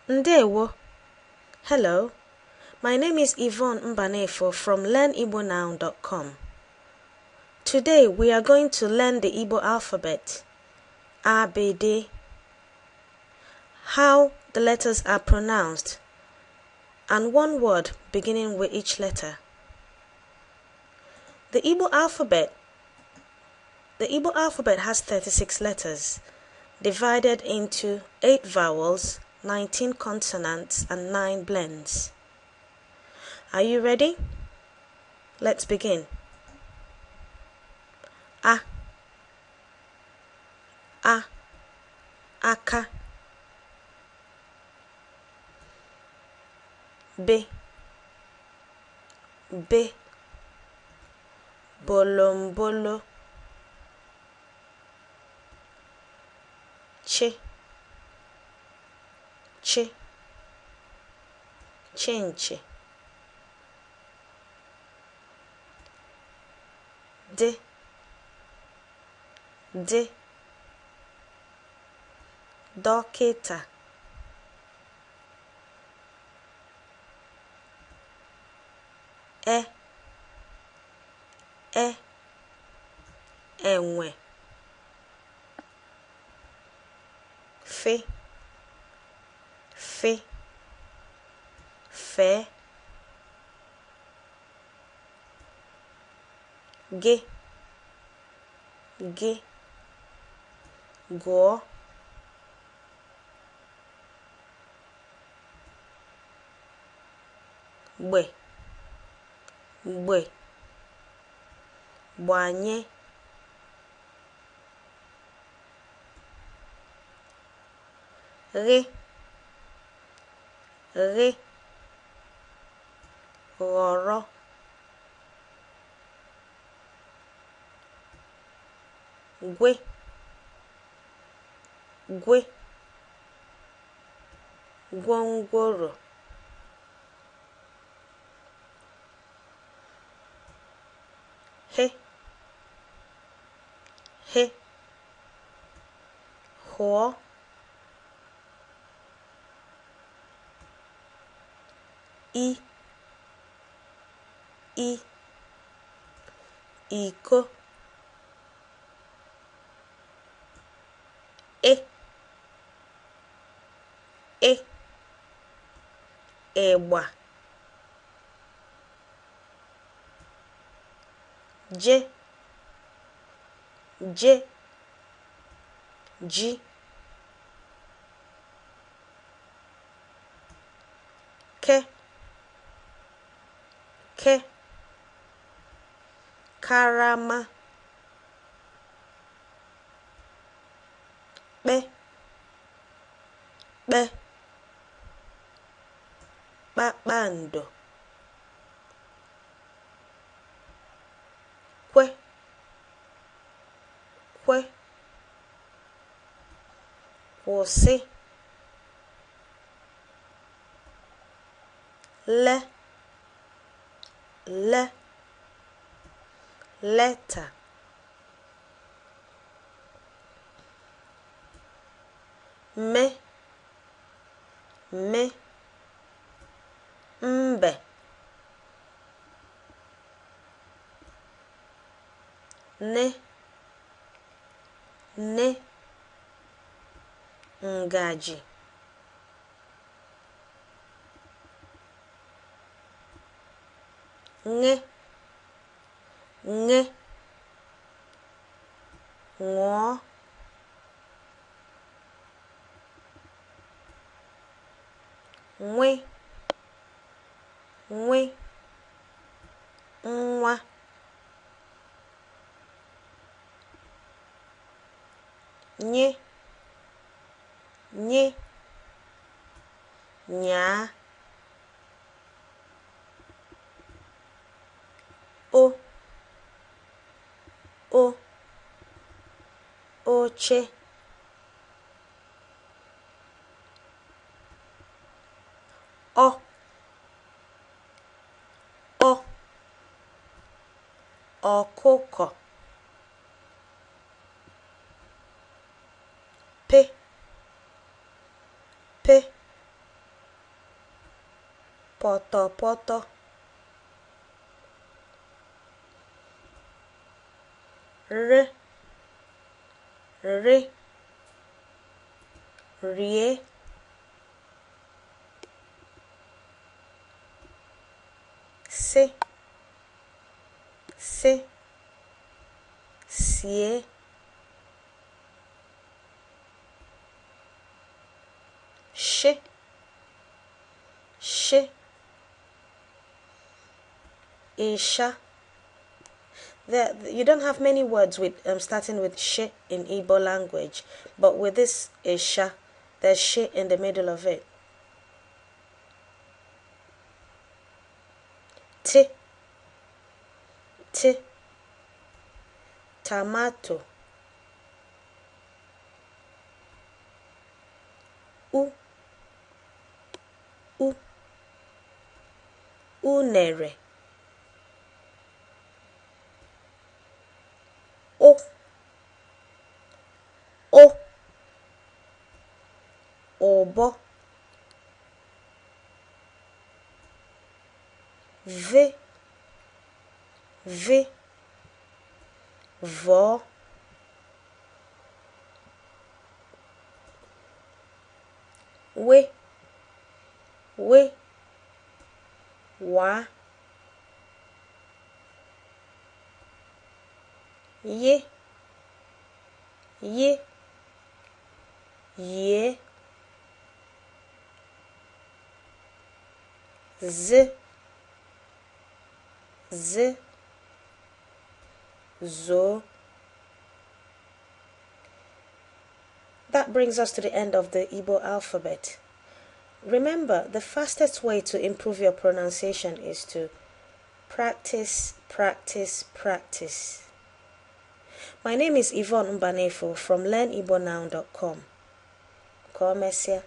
Ndewo. Hello, my name is Yvonne Mbanefo from learnigbonnow.com. Today we are going to learn the Igbo alphabet, ABD, how the letters are pronounced, and one word beginning with each letter. The Igbo alphabet has 36 letters, divided into 8 vowels, 19 consonants, and 9 blends. Are you ready? Let's begin. A, aka. B, bolombolo. Ch, chinchi. D, dọkịta. E, enwe. Fe, fe. G, gụọ. Gbe, gbanye. Ghe, ghọrọ. Gwe, gwongworo. He, hụọ. I, iko. E, ịgba. J, ji. Ke, karama. Kpe, kpakpando. Kwe, kwụsị. Le, letter. Me, mbe. Ne, ngaji. Nge, ṅụọ. Nwe, nwa. Nye, nyaa. O, oche. Ọ, ọkụkọ. Pe, Pọ̀tọ̀pọ̀tọ̀. R, rie. Sie, sie. Shi, Isha. You don't have many words with starting with shi in Igbo language, but with this Isha, there's shi in the middle of it. T, tomato. U, unere. O, obo. V, vo. We, wa. Ye, ye. Z, zo. That brings us to the end of the Igbo alphabet. Remember, the fastest way to improve your pronunciation is to practice, practice, practice. My name is Yvonne Mbanefo from LearnIgboNow.com. Komesia.